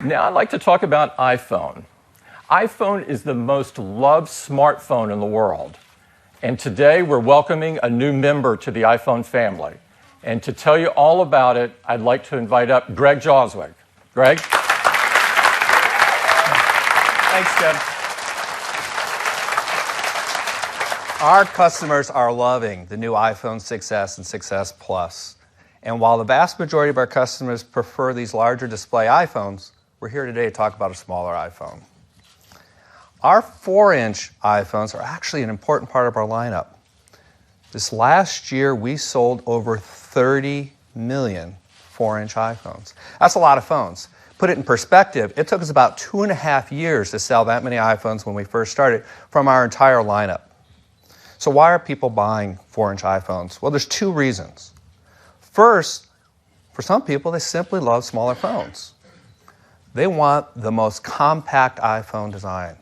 Now I'd like to talk about iPhone. iPhone is the most loved smartphone in the world. And today we're welcoming a new member to the iPhone family. And to tell you all about it, I'd like to invite up Greg Joswick. Greg? Thanks, Tim. Our customers are loving the new iPhone 6s and 6s Plus. And while the vast majority of our customers prefer these larger display iPhones, we're here today to talk about a smaller iPhone. Our 4-inch iPhones are actually an important part of our lineup. This last year, we sold over 30 million 4-inch iPhones. That's a lot of phones. Put it in perspective, it took us about 2.5 years to sell that many iPhones when we first started from our entire lineup. So why are people buying 4-inch iPhones? Well, there's two reasons. First, for some people, they simply love smaller phones. They want the most compact iPhone design.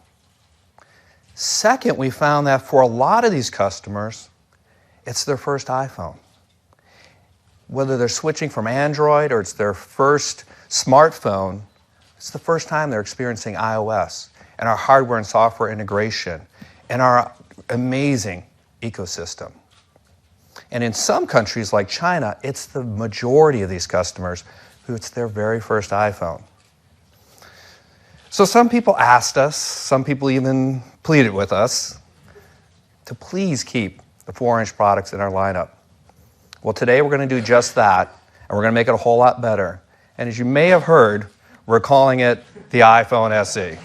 Second, we found that for a lot of these customers, it's their first iPhone. Whether they're switching from Android or it's their first smartphone, it's the first time they're experiencing iOS and our hardware and software integration and our amazing ecosystem. And in some countries like China, it's the majority of these customers who it's their very first iPhone. So some people asked us, some people even pleaded with us to please keep the 4-inch products in our lineup. Well, today we're going to do just that, and we're going to make it a whole lot better. And as you may have heard, we're calling it the iPhone SE.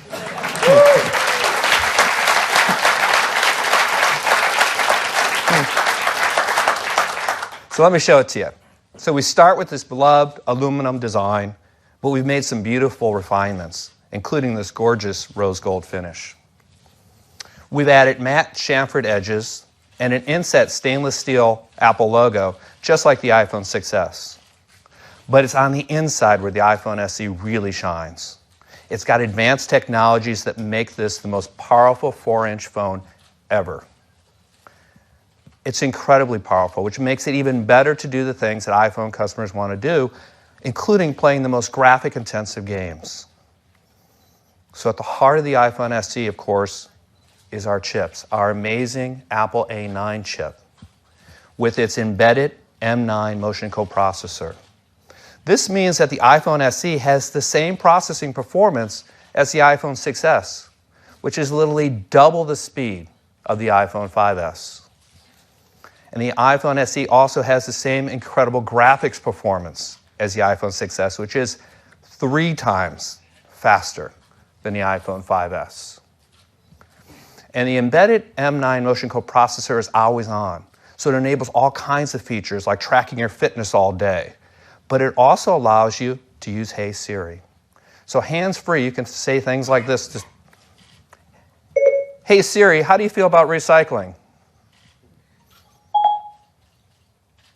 So let me show it to you. So we start with this beloved aluminum design, but we've made some beautiful refinements, including this gorgeous rose gold finish. We've added matte chamfered edges and an inset stainless steel Apple logo, just like the iPhone 6s. But it's on the inside where the iPhone SE really shines. It's got advanced technologies that make this the most powerful 4-inch phone ever. It's incredibly powerful, which makes it even better to do the things that iPhone customers want to do, including playing the most graphic-intensive games. So at the heart of the iPhone SE, of course, is our chips, our amazing Apple A9 chip with its embedded M9 motion coprocessor. This means that the iPhone SE has the same processing performance as the iPhone 6s, which is literally double the speed of the iPhone 5s. And the iPhone SE also has the same incredible graphics performance as the iPhone 6s, which is 3 times faster than the iPhone 5s. And the embedded M9 motion coprocessor is always on, so it enables all kinds of features like tracking your fitness all day. But it also allows you to use Hey Siri. So hands-free, you can say things like this. Just, Hey Siri, how do you feel about recycling?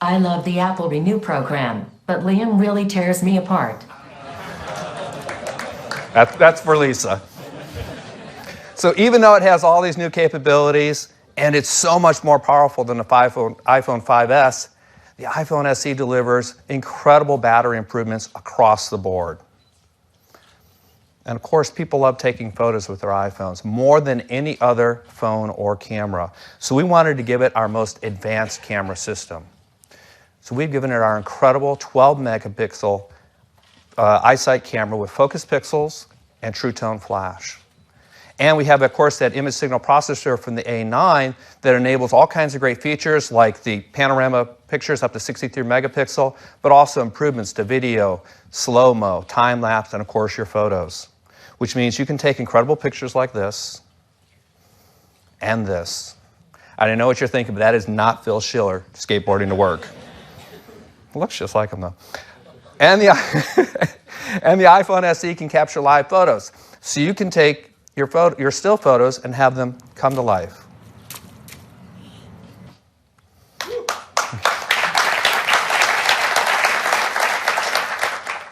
I love the Apple Renew program, but Liam really tears me apart. That's for Lisa. So even though it has all these new capabilities, and it's so much more powerful than the iPhone 5s, the iPhone SE delivers incredible battery improvements across the board. And of course, people love taking photos with their iPhones more than any other phone or camera. So we wanted to give it our most advanced camera system. So we've given it our incredible 12-megapixel iSight camera with focus pixels and True Tone flash. And we have, of course, that image signal processor from the A9 that enables all kinds of great features like the panorama pictures up to 63 megapixel, but also improvements to video, slow-mo, time-lapse, and of course your photos, which means you can take incredible pictures like this and this. I don't know what you're thinking, but that is not Phil Schiller skateboarding to work. It looks just like him, though. And the iPhone SE can capture live photos. So you can take your still photos and have them come to life.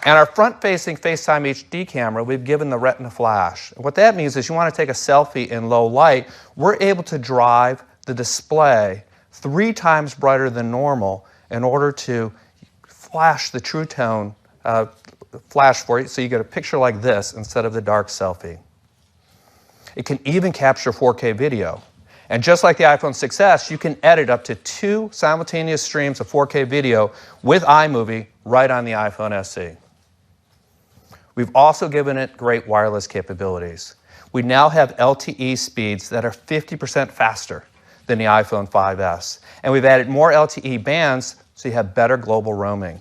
And our front-facing FaceTime HD camera, we've given the Retina flash. And what that means is you want to take a selfie in low light, we're able to drive the display 3 times brighter than normal in order to flash the True Tone flash for you so you get a picture like this instead of the dark selfie. It can even capture 4K video. And just like the iPhone 6s, you can edit up to 2 simultaneous streams of 4K video with iMovie right on the iPhone SE. We've also given it great wireless capabilities. We now have LTE speeds that are 50% faster than the iPhone 5s. And we've added more LTE bands so you have better global roaming.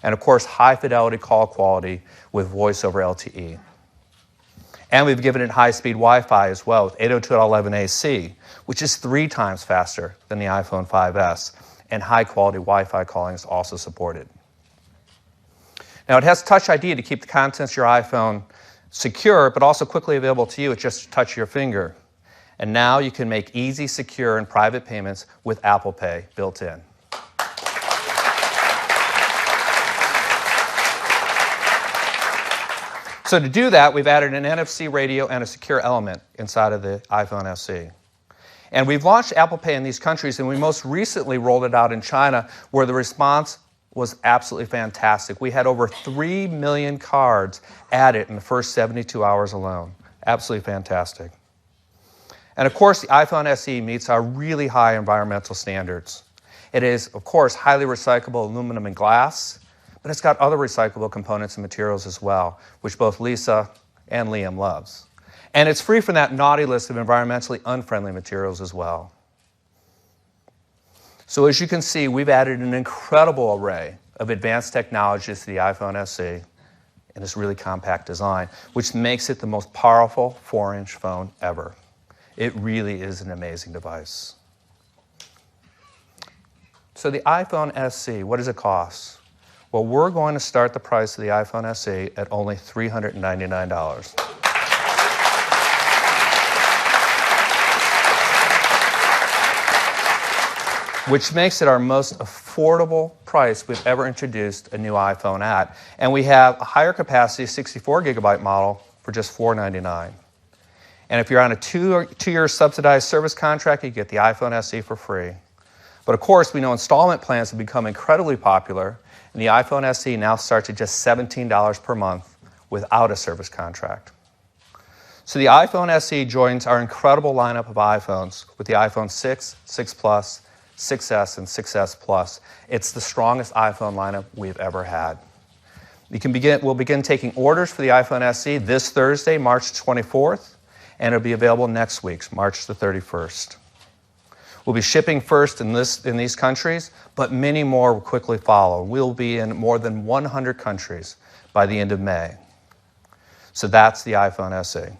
And of course, high fidelity call quality with voice over LTE. And we've given it high-speed Wi-Fi as well with 802.11ac, which is 3 times faster than the iPhone 5s. And high-quality Wi-Fi calling is also supported. Now, it has Touch ID to keep the contents of your iPhone secure, but also quickly available to you with just a touch of your finger. And now you can make easy, secure, and private payments with Apple Pay built in. So to do that, we've added an NFC radio and a secure element inside of the iPhone SE. And we've launched Apple Pay in these countries, and we most recently rolled it out in China, where the response was absolutely fantastic. We had over 3 million cards added in the first 72 hours alone. Absolutely fantastic. And of course, the iPhone SE meets our really high environmental standards. It is, of course, highly recyclable aluminum and glass, but it's got other recyclable components and materials as well, which both Lisa and Liam loves. And it's free from that naughty list of environmentally unfriendly materials as well. So as you can see, we've added an incredible array of advanced technologies to the iPhone SE in this really compact design, which makes it the most powerful 4-inch phone ever. It really is an amazing device. So the iPhone SE, what does it cost? Well, we're going to start the price of the iPhone SE at only $399. Which makes it our most affordable price we've ever introduced a new iPhone at. And we have a higher capacity 64-gigabyte model for just $499. And if you're on a two-year subsidized service contract, you get the iPhone SE for free. But of course, we know installment plans have become incredibly popular, and the iPhone SE now starts at just $17 per month without a service contract. So the iPhone SE joins our incredible lineup of iPhones with the iPhone 6, 6 Plus, 6S, and 6S Plus. It's the strongest iPhone lineup we've ever had. We'll begin taking orders for the iPhone SE this Thursday, March 24th, and it'll be available next week, March the 31st. We'll be shipping first in these countries, but many more will quickly follow. We'll be in more than 100 countries by the end of May. So that's the iPhone SE.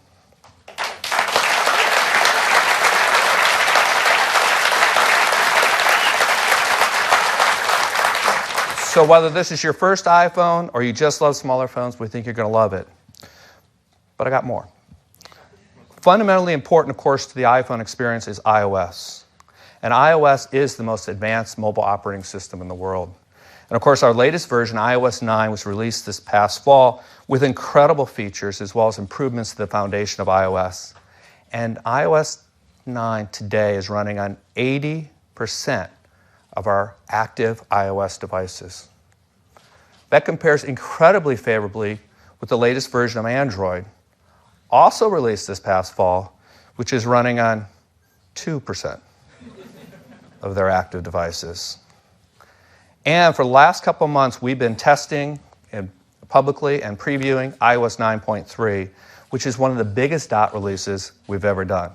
So whether this is your first iPhone or you just love smaller phones, we think you're going to love it. But I got more. Fundamentally important, of course, to the iPhone experience is iOS. And iOS is the most advanced mobile operating system in the world. And of course, our latest version, iOS 9, was released this past fall with incredible features as well as improvements to the foundation of iOS. And iOS 9 today is running on 80% of our active iOS devices. That compares incredibly favorably with the latest version of Android, also released this past fall, which is running on 2% of their active devices. And for the last couple of months, we've been testing publicly and previewing iOS 9.3, which is one of the biggest dot releases we've ever done.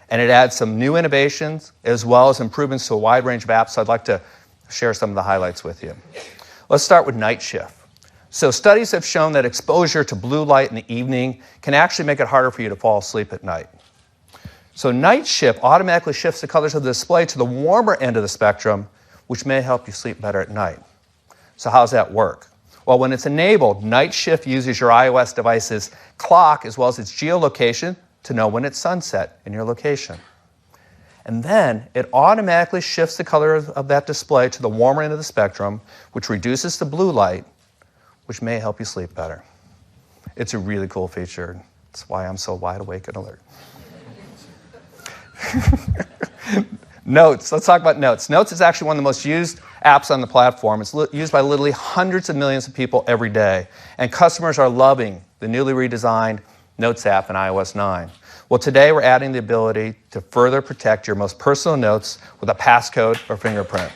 And it adds some new innovations as well as improvements to a wide range of apps, so I'd like to share some of the highlights with you. Let's start with night shift. So studies have shown that exposure to blue light in the evening can actually make it harder for you to fall asleep at night. So night shift automatically shifts the colors of the display to the warmer end of the spectrum, which may help you sleep better at night. So how does that work? Well, when it's enabled, night shift uses your iOS device's clock as well as its geolocation to know when it's sunset in your location. And then it automatically shifts the color of that display to the warmer end of the spectrum, which reduces the blue light, which may help you sleep better. It's a really cool feature. That's why I'm so wide awake and alert. Notes. Let's talk about Notes. Notes is actually one of the most used apps on the platform. It's used by literally hundreds of millions of people every day. And customers are loving the newly redesigned Notes app in iOS 9. Well, today we're adding the ability to further protect your most personal notes with a passcode or fingerprint.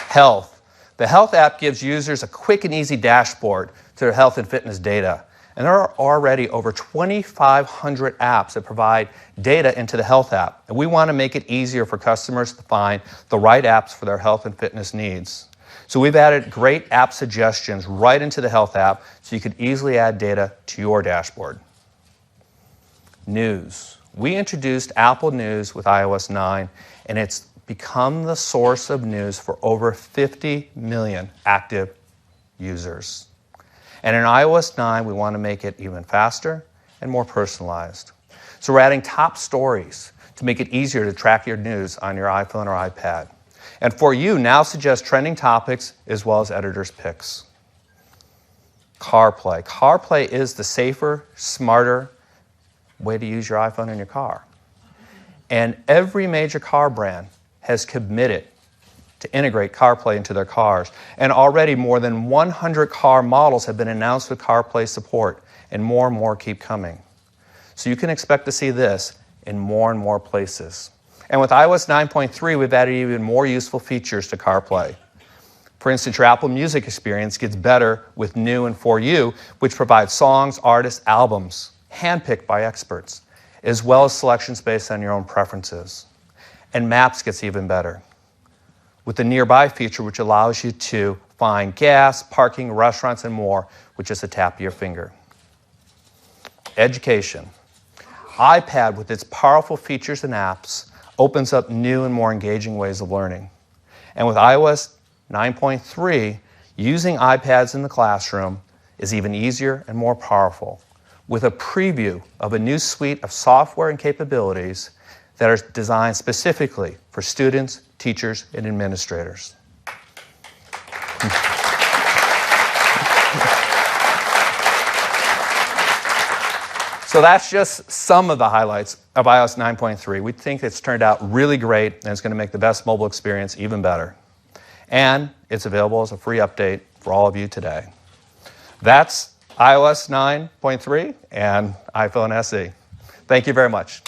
Health. The Health app gives users a quick and easy dashboard to their health and fitness data. And there are already over 2,500 apps that provide data into the Health app. And we want to make it easier for customers to find the right apps for their health and fitness needs. So we've added great app suggestions right into the Health app so you could easily add data to your dashboard. News. We introduced Apple News with iOS 9, and it's become the source of news for over 50 million active users. And in iOS 9, we want to make it even faster and more personalized. So we're adding top stories to make it easier to track your news on your iPhone or iPad. And For You now suggests trending topics as well as editor's picks. CarPlay. CarPlay is the safer, smarter way to use your iPhone in your car. And every major car brand has committed to integrate CarPlay into their cars. And already more than 100 car models have been announced with CarPlay support, and more keep coming. So you can expect to see this in more and more places. And with iOS 9.3, we've added even more useful features to CarPlay. For instance, your Apple Music experience gets better with New and For You, which provides songs, artists, albums, handpicked by experts, as well as selections based on your own preferences. And Maps gets even better with the Nearby feature, which allows you to find gas, parking, restaurants, and more with just a tap of your finger. Education. iPad, with its powerful features and apps, opens up new and more engaging ways of learning. And with iOS 9.3, using iPads in the classroom is even easier and more powerful, with a preview of a new suite of software and capabilities that are designed specifically for students, teachers, and administrators. So that's just some of the highlights of iOS 9.3. We think it's turned out really great, and it's going to make the best mobile experience even better. And it's available as a free update for all of you today. That's iOS 9.3 and iPhone SE. Thank you very much.